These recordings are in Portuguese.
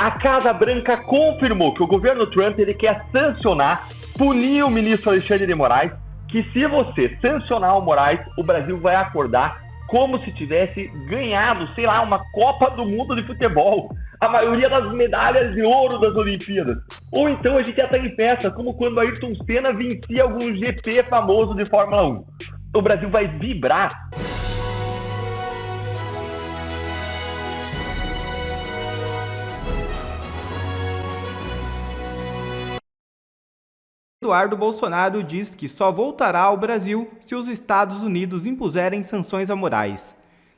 A Casa Branca confirmou que o governo Trump ele quer sancionar, punir o ministro Alexandre de Moraes, que se você sancionar o Moraes, o Brasil vai acordar como se tivesse ganhado, sei lá, uma Copa do Mundo de futebol, a maioria das medalhas de ouro das Olimpíadas. Ou então a gente ia estar em festa, como quando Ayrton Senna vencia algum GP famoso de Fórmula 1. O Brasil vai vibrar. Eduardo Bolsonaro diz que só voltará ao Brasil se os Estados Unidos impuserem sanções a Moraes.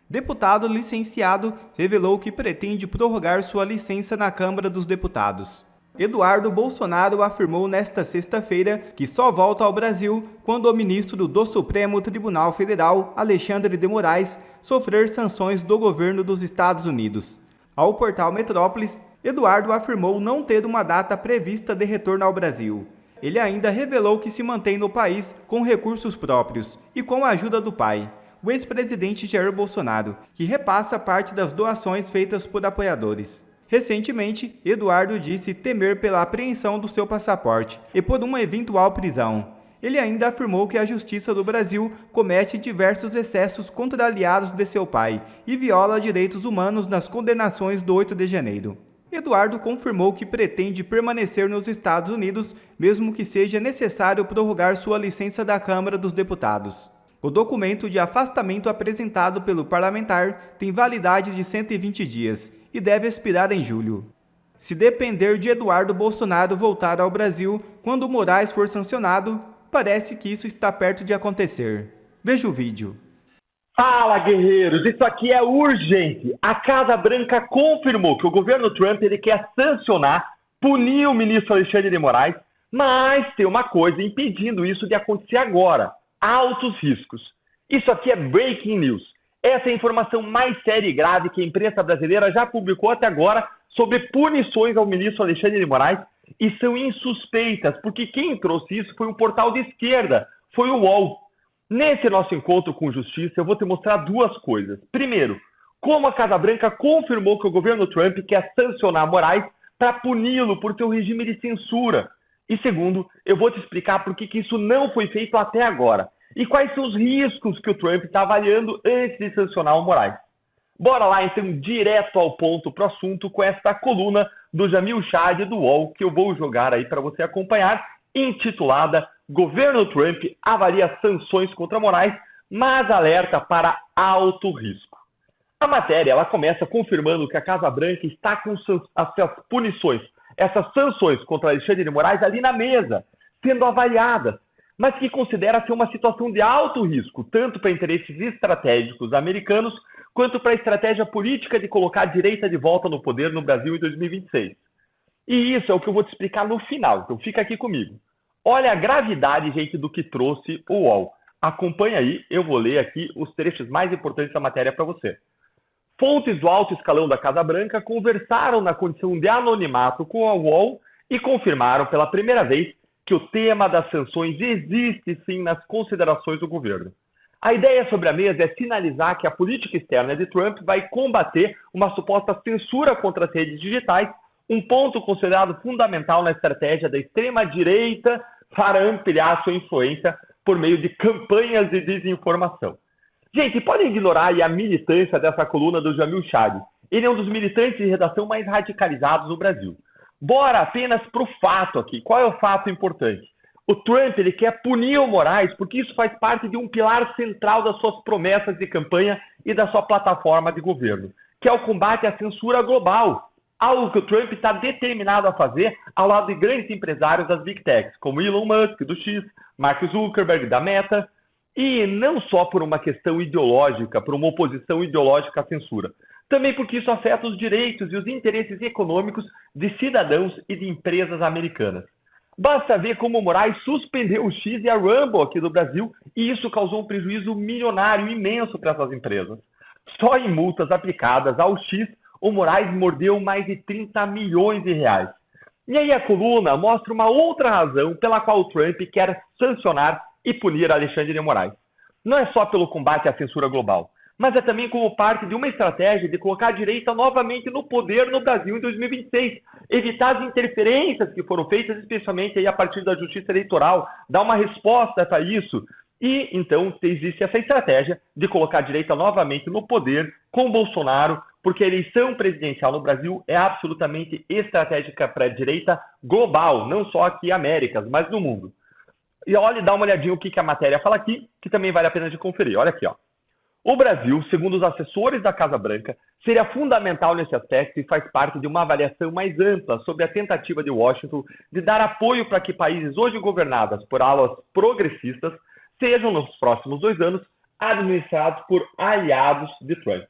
Deputado licenciado revelou que pretende prorrogar sua licença na Câmara dos Deputados. Eduardo Bolsonaro afirmou nesta sexta-feira que só volta ao Brasil quando o ministro do Supremo Tribunal Federal, Alexandre de Moraes, sofrer sanções do governo dos Estados Unidos. Ao portal Metrópolis, Eduardo afirmou não ter uma data prevista de retorno ao Brasil. Ele ainda revelou que se mantém no país com recursos próprios e com a ajuda do pai, o ex-presidente Jair Bolsonaro, que repassa parte das doações feitas por apoiadores. Recentemente, Eduardo disse temer pela apreensão do seu passaporte e por uma eventual prisão. Ele ainda afirmou que a Justiça do Brasil comete diversos excessos contra aliados de seu pai e viola direitos humanos nas condenações do 8 de janeiro. Eduardo confirmou que pretende permanecer nos Estados Unidos, mesmo que seja necessário prorrogar sua licença da Câmara dos Deputados. O documento de afastamento apresentado pelo parlamentar tem validade de 120 dias e deve expirar em julho. Se depender de Eduardo Bolsonaro voltar ao Brasil quando Moraes for sancionado, parece que isso está perto de acontecer. Veja o vídeo. Fala, guerreiros! Isso aqui é urgente! A Casa Branca confirmou que o governo Trump ele quer sancionar, punir o ministro Alexandre de Moraes, mas tem uma coisa impedindo isso de acontecer agora: altos riscos. Isso aqui é breaking news. Essa é a informação mais séria e grave que a imprensa brasileira já publicou até agora sobre punições ao ministro Alexandre de Moraes e são insuspeitas, porque quem trouxe isso foi um portal de esquerda, foi o UOL. Nesse nosso encontro com justiça, eu vou te mostrar duas coisas. Primeiro, como a Casa Branca confirmou que o governo Trump quer sancionar Moraes para puni-lo por seu regime de censura. E segundo, eu vou te explicar por que isso não foi feito até agora e quais são os riscos que o Trump está avaliando antes de sancionar o Moraes. Bora lá, então, direto ao ponto pro assunto com esta coluna do Jamil Chad do UOL que eu vou jogar aí para você acompanhar, intitulada Governo Trump avalia sanções contra Moraes, mas alerta para alto risco. A matéria ela começa confirmando que a Casa Branca está com essas punições, essas sanções contra Alexandre de Moraes ali na mesa, sendo avaliadas, mas que considera ser uma situação de alto risco, tanto para interesses estratégicos americanos, quanto para a estratégia política de colocar a direita de volta no poder no Brasil em 2026. E isso é o que eu vou te explicar no final, então fica aqui comigo. Olha a gravidade, gente, do que trouxe o UOL. Acompanha aí, eu vou ler aqui os trechos mais importantes da matéria para você. Fontes do alto escalão da Casa Branca conversaram na condição de anonimato com a UOL e confirmaram pela primeira vez que o tema das sanções existe sim nas considerações do governo. A ideia sobre a mesa é sinalizar que a política externa de Trump vai combater uma suposta censura contra as redes digitais, um ponto considerado fundamental na estratégia da extrema-direita para ampliar sua influência por meio de campanhas de desinformação. Gente, podem ignorar aí a militância dessa coluna do Jamil Chad. Ele é um dos militantes de redação mais radicalizados do Brasil. Bora apenas para o fato aqui. Qual é o fato importante? O Trump ele quer punir o Moraes porque isso faz parte de um pilar central das suas promessas de campanha e da sua plataforma de governo, que é o combate à censura global. Algo que o Trump está determinado a fazer ao lado de grandes empresários das Big Techs, como Elon Musk, do X, Mark Zuckerberg, da Meta, e não só por uma questão ideológica, por uma oposição ideológica à censura, também porque isso afeta os direitos e os interesses econômicos de cidadãos e de empresas americanas. Basta ver como o Moraes suspendeu o X e a Rumble aqui do Brasil, e isso causou um prejuízo milionário imenso para essas empresas. Só em multas aplicadas ao X, o Moraes mordeu mais de 30 milhões de reais. E aí a coluna mostra uma outra razão pela qual o Trump quer sancionar e punir Alexandre de Moraes. Não é só pelo combate à censura global, mas é também como parte de uma estratégia de colocar a direita novamente no poder no Brasil em 2026, evitar as interferências que foram feitas, especialmente aí a partir da Justiça Eleitoral, dar uma resposta para isso. E, então, existe essa estratégia de colocar a direita novamente no poder com Bolsonaro, porque a eleição presidencial no Brasil é absolutamente estratégica para a direita global, não só aqui Américas, mas no mundo. E olha, dá uma olhadinha o que a matéria fala aqui, que também vale a pena de conferir. Olha aqui, ó. O Brasil, segundo os assessores da Casa Branca, seria fundamental nesse aspecto e faz parte de uma avaliação mais ampla sobre a tentativa de Washington de dar apoio para que países hoje governados por alas progressistas sejam, nos próximos 2 anos, administrados por aliados de Trump.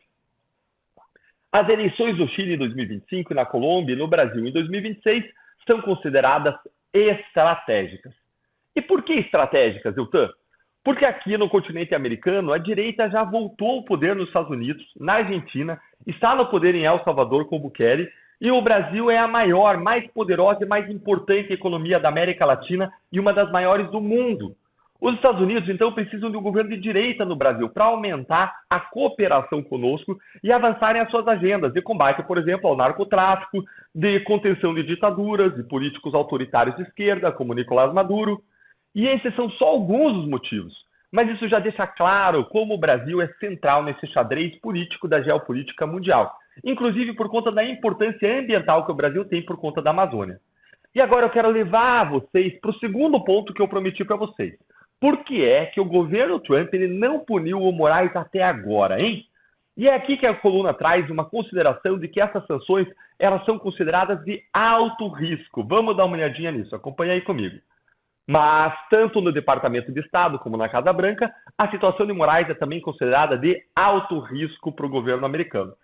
As eleições do Chile em 2025 e na Colômbia e no Brasil em 2026 são consideradas estratégicas. E por que estratégicas, Iltan? Porque aqui no continente americano, a direita já voltou ao poder nos Estados Unidos, na Argentina, está no poder em El Salvador com Bukele, e o Brasil é a maior, mais poderosa e mais importante economia da América Latina e uma das maiores do mundo. Os Estados Unidos, então, precisam de um governo de direita no Brasil para aumentar a cooperação conosco e avançarem as suas agendas de combate, por exemplo, ao narcotráfico, de contenção de ditaduras, de políticos autoritários de esquerda, como Nicolás Maduro. E esses são só alguns dos motivos, mas isso já deixa claro como o Brasil é central nesse xadrez político da geopolítica mundial, inclusive por conta da importância ambiental que o Brasil tem por conta da Amazônia. E agora eu quero levar vocês para o segundo ponto que eu prometi para vocês. Por que é que o governo Trump ele não puniu o Moraes até agora, hein? E é aqui que a coluna traz uma consideração de que essas sanções elas são consideradas de alto risco. Vamos dar uma olhadinha nisso, acompanha aí comigo. Mas, tanto no Departamento de Estado como na Casa Branca, a situação de Moraes é também considerada de alto risco para o governo americano.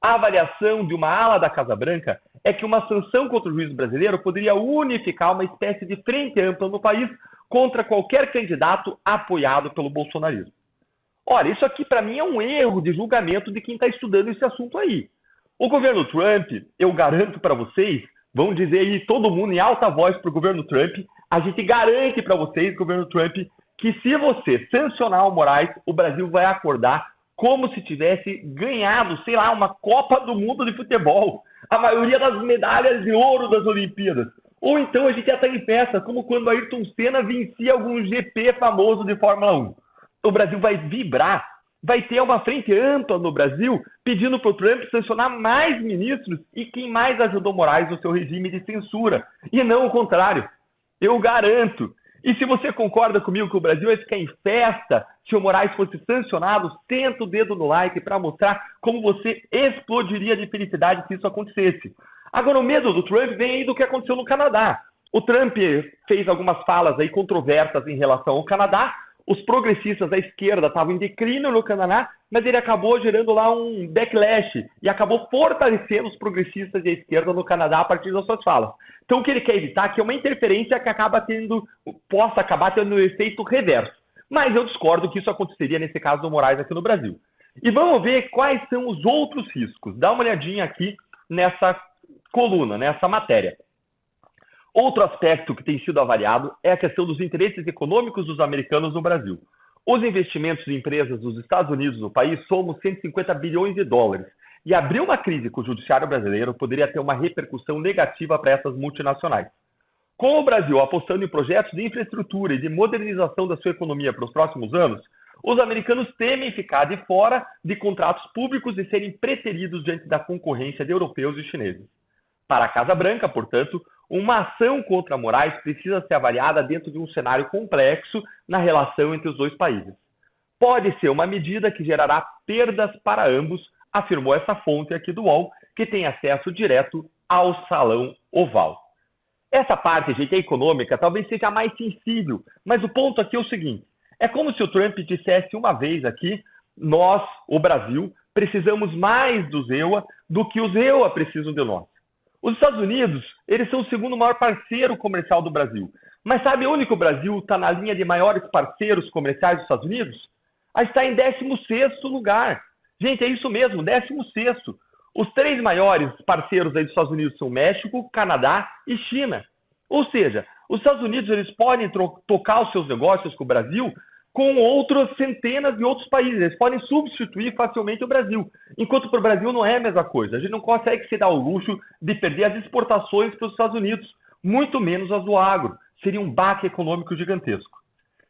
A avaliação de uma ala da Casa Branca é que uma sanção contra o juiz brasileiro poderia unificar uma espécie de frente ampla no país contra qualquer candidato apoiado pelo bolsonarismo. Olha, isso aqui para mim é um erro de julgamento de quem está estudando esse assunto aí. O governo Trump, eu garanto para vocês, vão dizer aí todo mundo em alta voz para o governo Trump, a gente garante para vocês, governo Trump, que se você sancionar o Moraes, o Brasil vai acordar como se tivesse ganhado, sei lá, uma Copa do Mundo de futebol. A maioria das medalhas de ouro das Olimpíadas. Ou então a gente já está em festa, como quando Ayrton Senna vencia algum GP famoso de Fórmula 1. O Brasil vai vibrar, vai ter uma frente ampla no Brasil pedindo para o Trump sancionar mais ministros e quem mais ajudou Moraes no seu regime de censura. E não o contrário. Eu garanto. E se você concorda comigo que o Brasil vai ficar em festa se o Moraes fosse sancionado, senta o dedo no like para mostrar como você explodiria de felicidade se isso acontecesse. Agora, o medo do Trump vem aí do que aconteceu no Canadá. O Trump fez algumas falas aí controversas em relação ao Canadá. Os progressistas da esquerda estavam em declínio no Canadá, mas ele acabou gerando lá um backlash e acabou fortalecendo os progressistas da esquerda no Canadá a partir das suas falas. Então, o que ele quer evitar é que é uma interferência que possa acabar tendo um efeito reverso. Mas eu discordo que isso aconteceria nesse caso do Moraes aqui no Brasil. E vamos ver quais são os outros riscos. Dá uma olhadinha aqui nessa coluna, nessa matéria. Outro aspecto que tem sido avaliado é a questão dos interesses econômicos dos americanos no Brasil. Os investimentos de empresas dos Estados Unidos no país somam 150 bilhões de dólares. E abrir uma crise com o judiciário brasileiro poderia ter uma repercussão negativa para essas multinacionais. Com o Brasil apostando em projetos de infraestrutura e de modernização da sua economia para os próximos anos, os americanos temem ficar de fora de contratos públicos e serem preteridos diante da concorrência de europeus e chineses. Para a Casa Branca, portanto, uma ação contra Moraes precisa ser avaliada dentro de um cenário complexo na relação entre os dois países. Pode ser uma medida que gerará perdas para ambos, afirmou essa fonte aqui do UOL, que tem acesso direto ao Salão Oval. Essa parte, gente, econômica, talvez seja a mais sensível, mas o ponto aqui é o seguinte, é como se o Trump dissesse uma vez aqui, nós, o Brasil, precisamos mais dos EUA do que os EUA precisam de nós. Os Estados Unidos, eles são o segundo maior parceiro comercial do Brasil. Mas sabe onde que o Brasil está na linha de maiores parceiros comerciais dos Estados Unidos? Está em 16º lugar. Gente, é isso mesmo, 16º. Os 3 maiores parceiros aí dos Estados Unidos são México, Canadá e China. Ou seja, os Estados Unidos eles podem tocar os seus negócios com o Brasil com outras centenas de outros países. Eles podem substituir facilmente o Brasil. Enquanto para o Brasil não é a mesma coisa. A gente não consegue se dar o luxo de perder as exportações para os Estados Unidos, muito menos as do agro. Seria um baque econômico gigantesco.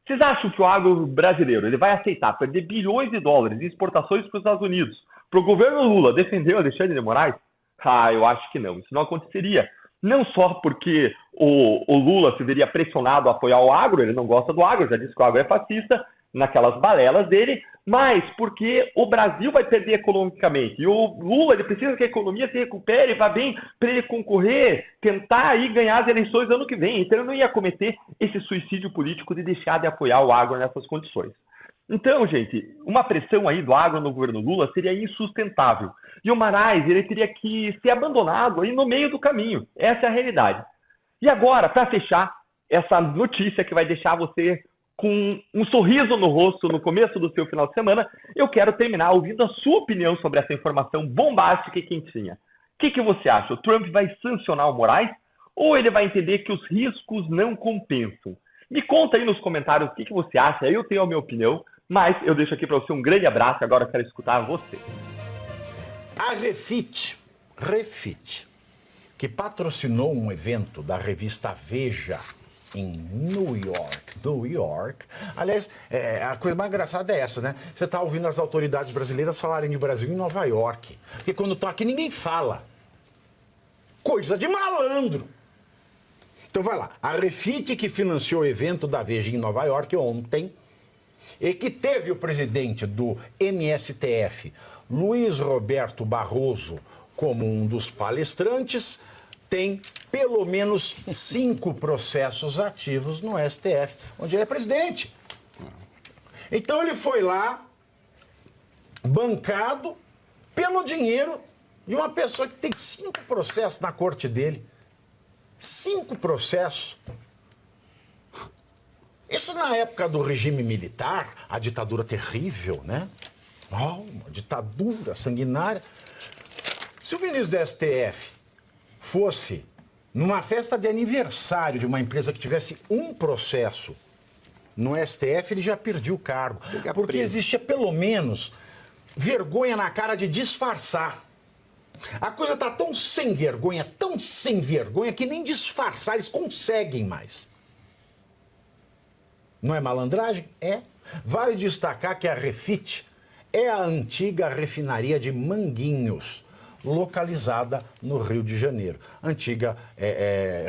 Vocês acham que o agro brasileiro ele vai aceitar perder bilhões de dólares em exportações para os Estados Unidos para o governo Lula defender o Alexandre de Moraes? Eu acho que não. Isso não aconteceria. Não só porque o Lula se veria pressionado a apoiar o agro, ele não gosta do agro, já disse que o agro é fascista, naquelas balelas dele, mas porque o Brasil vai perder economicamente. E o Lula ele precisa que a economia se recupere, vá bem, para ele concorrer, tentar aí ganhar as eleições ano que vem. Então ele não ia cometer esse suicídio político de deixar de apoiar o agro nessas condições. Então, gente, uma pressão aí do agro no governo Lula seria insustentável. E o Moraes ele teria que ser abandonado aí no meio do caminho. Essa é a realidade. E agora, para fechar, essa notícia que vai deixar você com um sorriso no rosto no começo do seu final de semana, eu quero terminar ouvindo a sua opinião sobre essa informação bombástica e quentinha. O que você acha? O Trump vai sancionar o Moraes ou ele vai entender que os riscos não compensam? Me conta aí nos comentários o que você acha, eu tenho a minha opinião, mas eu deixo aqui para você um grande abraço e agora eu quero escutar você. A Refit, que patrocinou um evento da revista Veja em New York. Aliás, a coisa mais engraçada é essa, né? Você tá ouvindo as autoridades brasileiras falarem de Brasil em Nova York. Porque quando estão aqui ninguém fala. Coisa de malandro. Então vai lá. A Refit, que financiou o evento da Veja em Nova York ontem, e que teve o presidente do MSTF, Luiz Roberto Barroso, como um dos palestrantes, tem pelo menos 5 processos ativos no STF, onde ele é presidente. Então ele foi lá, bancado pelo dinheiro de uma pessoa que tem 5 processos na corte dele. 5 processos. Isso na época do regime militar, a ditadura terrível, né? Uma ditadura sanguinária. Se o ministro do STF fosse numa festa de aniversário de uma empresa que tivesse um processo no STF, ele já perdia o cargo. Porque existia pelo menos vergonha na cara de disfarçar. A coisa tá tão sem vergonha, que nem disfarçar eles conseguem mais. Não é malandragem? É. Vale destacar que a Refit é a antiga refinaria de Manguinhos, localizada no Rio de Janeiro. Antiga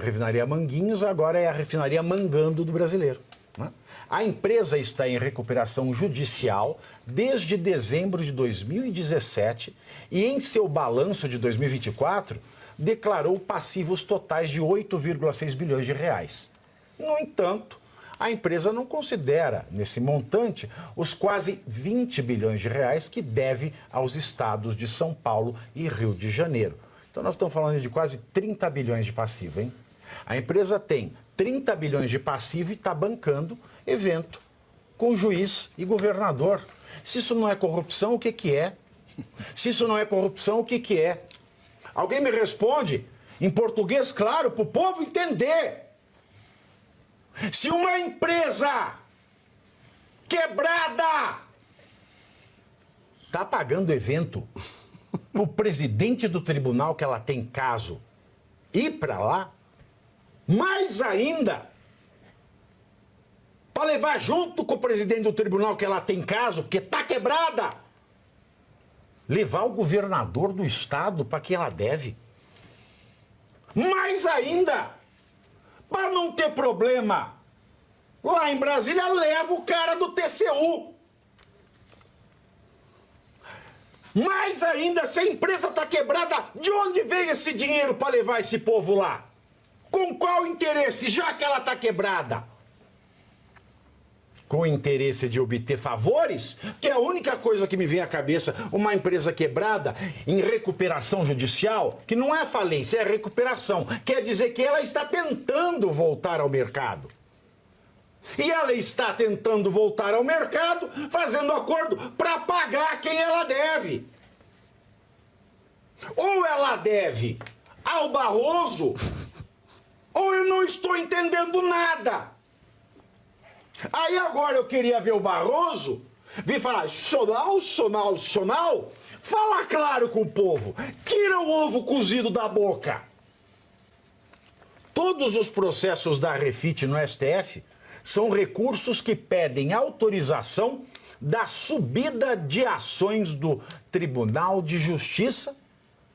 refinaria Manguinhos, agora é a refinaria Mangando do brasileiro. Né? A empresa está em recuperação judicial desde dezembro de 2017 e em seu balanço de 2024 declarou passivos totais de 8,6 bilhões de reais. No entanto, a empresa não considera, nesse montante, os quase 20 bilhões de reais que deve aos estados de São Paulo e Rio de Janeiro. Então nós estamos falando de quase 30 bilhões de passivo, hein? A empresa tem 30 bilhões de passivo e está bancando evento com juiz e governador. Se isso não é corrupção, o que que é? Se isso não é corrupção, o que que é? Alguém me responde em português claro para o povo entender. Se uma empresa quebrada está pagando evento para o presidente do tribunal que ela tem caso ir para lá, mais ainda, para levar junto com o presidente do tribunal que ela tem caso, porque está quebrada, levar o governador do estado para quem ela deve. Mais ainda, para não ter problema, lá em Brasília leva o cara do TCU. Mais ainda, se a empresa está quebrada, de onde veio esse dinheiro para levar esse povo lá? Com qual interesse, já que ela está quebrada? Com o interesse de obter favores? Que é a única coisa que me vem à cabeça, uma empresa quebrada em recuperação judicial, que não é falência, é recuperação. Quer dizer que ela está tentando voltar ao mercado. E ela está tentando voltar ao mercado, fazendo acordo para pagar quem ela deve. Ou ela deve ao Barroso, ou eu não estou entendendo nada. Aí agora eu queria ver o Barroso vir falar sonal. Fala claro com o povo. Tira o ovo cozido da boca. Todos os processos da Refit no STF são recursos que pedem autorização da subida de ações do Tribunal de Justiça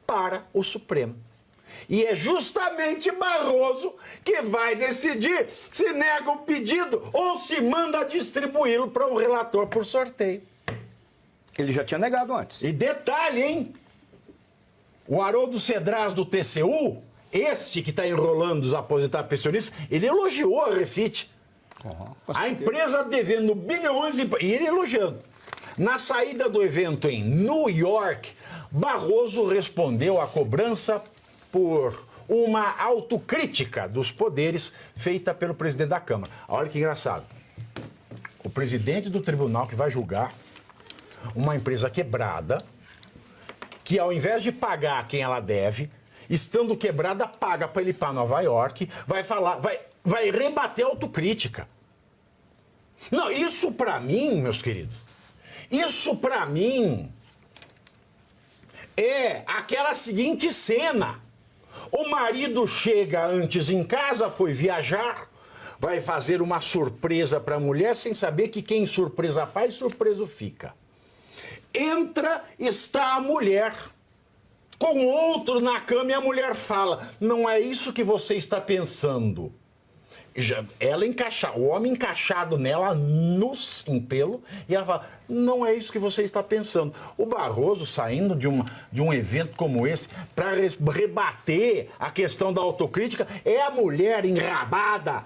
para o Supremo. E é justamente Barroso que vai decidir se nega o pedido ou se manda distribuí-lo para um relator por sorteio. Ele já tinha negado antes. E detalhe, hein? O Haroldo Cedras do TCU, esse que está enrolando os aposentados pensionistas, ele elogiou a Refit. A empresa devendo bilhões e ele elogiando. Na saída do evento em New York, Barroso respondeu à cobrança por uma autocrítica dos poderes feita pelo presidente da Câmara. Olha que engraçado. O presidente do tribunal que vai julgar uma empresa quebrada, que ao invés de pagar quem ela deve, estando quebrada, paga para ele ir para Nova York, vai falar, vai rebater a autocrítica. Não, isso para mim, meus queridos, isso para mim é aquela seguinte cena. O marido chega antes em casa, foi viajar, vai fazer uma surpresa para a mulher sem saber que quem surpresa faz, surpreso fica. Entra, está a mulher com outro na cama e a mulher fala, não é isso que você está pensando. Ela o homem encaixado nela, em pelo, e ela fala, não é isso que você está pensando. O Barroso saindo de um evento como esse para rebater a questão da autocrítica, é a mulher enrabada,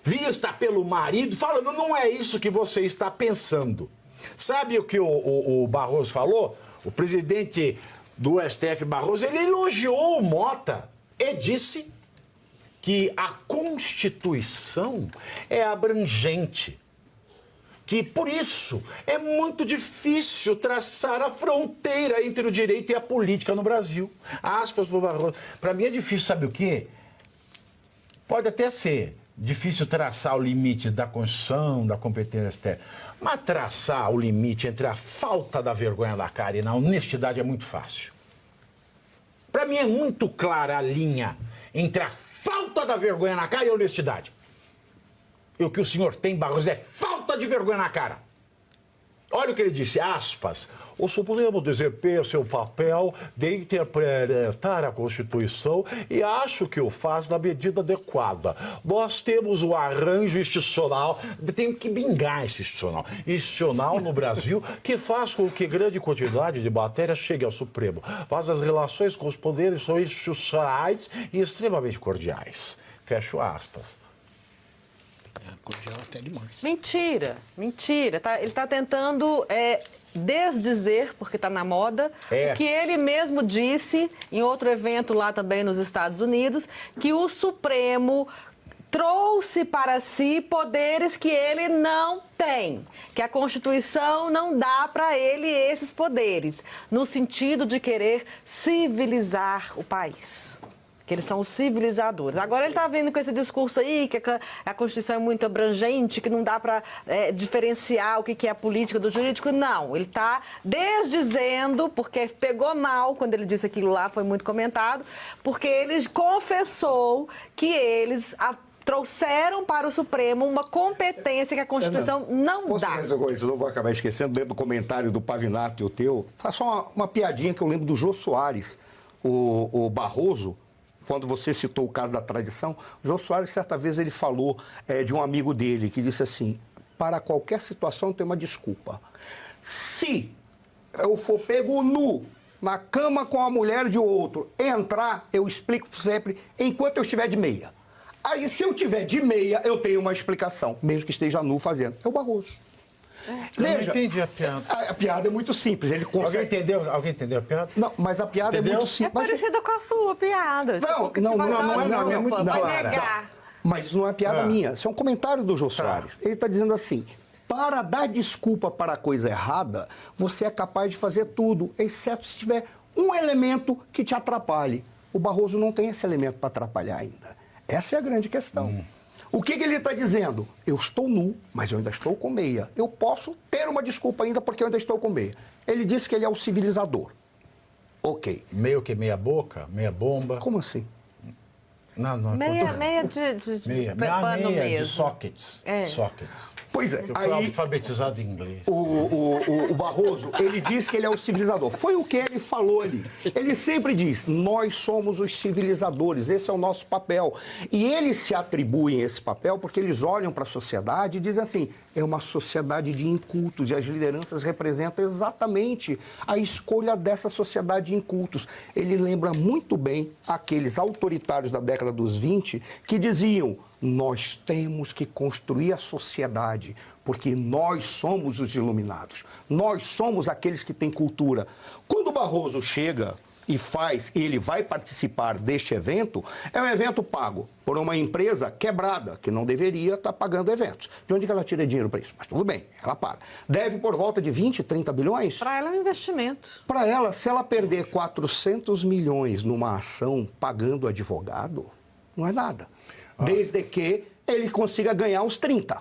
vista pelo marido, falando, não é isso que você está pensando. Sabe o que o Barroso falou? O presidente do STF, Barroso, ele elogiou o Mota e disse que a Constituição é abrangente, que por isso é muito difícil traçar a fronteira entre o direito e a política no Brasil. Aspas para o Barroso. Para mim é difícil, sabe o quê? Pode até ser difícil traçar o limite da Constituição, da competência STF, mas traçar o limite entre a falta da vergonha da cara e na honestidade é muito fácil. Para mim é muito clara a linha entre a falta da vergonha na cara e a honestidade. E o que o senhor tem, Barroso, é falta de vergonha na cara. Olha o que ele disse, aspas, o Supremo desempenha seu papel de interpretar a Constituição e acho que o faz na medida adequada. Nós temos o arranjo institucional, tem que bingar esse institucional no Brasil, que faz com que grande quantidade de matérias chegue ao Supremo. Mas as relações com os poderes são institucionais e extremamente cordiais. Fecho aspas. Cordial até demais. Mentira. Ele está tentando desdizer, porque está na moda, o que ele mesmo disse em outro evento lá também nos Estados Unidos, que o Supremo trouxe para si poderes que ele não tem, que a Constituição não dá para ele esses poderes, no sentido de querer civilizar o país. Que eles são os civilizadores. Agora ele está vindo com esse discurso aí, que a Constituição é muito abrangente, que não dá para diferenciar o que é a política do jurídico. Não, ele está desdizendo, porque pegou mal quando ele disse aquilo lá, foi muito comentado, porque ele confessou que eles trouxeram para o Supremo uma competência que a Constituição não dá. Isso, não vou acabar esquecendo, dentro do comentário do Pavinato e o teu, faz só uma piadinha que eu lembro do Jô Soares, o Barroso, quando você citou o caso da tradição, o Jô Soares, certa vez, ele falou de um amigo dele, que disse assim, para qualquer situação tem uma desculpa. Se eu for pego nu na cama com a mulher de outro, entrar, eu explico sempre, enquanto eu estiver de meia. Aí, se eu tiver de meia, eu tenho uma explicação, mesmo que esteja nu fazendo. É o Barroso. Veja, eu não entendi a piada. A piada é muito simples. Ele consegue... Alguém entendeu a piada? Não, mas a piada é muito simples. É parecida com a sua piada. Não é muito clara. Mas isso não é piada minha. Isso é um comentário do Jô Soares. Ele está dizendo assim, para dar desculpa para a coisa errada, você é capaz de fazer tudo, exceto se tiver um elemento que te atrapalhe. O Barroso não tem esse elemento para atrapalhar ainda. Essa é a grande questão. O que ele está dizendo? Eu estou nu, mas eu ainda estou com meia. Eu posso ter uma desculpa ainda porque eu ainda estou com meia. Ele disse que ele é o civilizador. Ok. Meio que meia boca, meia bomba. Como assim? Não, meia de pano meia mesmo. de sockets. Sockets. Pois é. Eu fui alfabetizado em inglês. O Barroso, ele disse que ele é o civilizador. Foi o que ele falou ali. Ele sempre diz, nós somos os civilizadores, esse é o nosso papel. E eles se atribuem esse papel porque eles olham para a sociedade e dizem assim, é uma sociedade de incultos e as lideranças representam exatamente a escolha dessa sociedade de incultos. Ele lembra muito bem aqueles autoritários da década dos 20 que diziam, nós temos que construir a sociedade, porque nós somos os iluminados, nós somos aqueles que têm cultura. Quando o Barroso chega e ele vai participar deste evento, é um evento pago por uma empresa quebrada, que não deveria estar pagando eventos. De onde que ela tira dinheiro para isso? Mas tudo bem, ela paga. Deve por volta de 20, 30 bilhões? Para ela é um investimento. Para ela, se ela perder 400 milhões numa ação pagando advogado, não é nada. Desde que ele consiga ganhar os 30.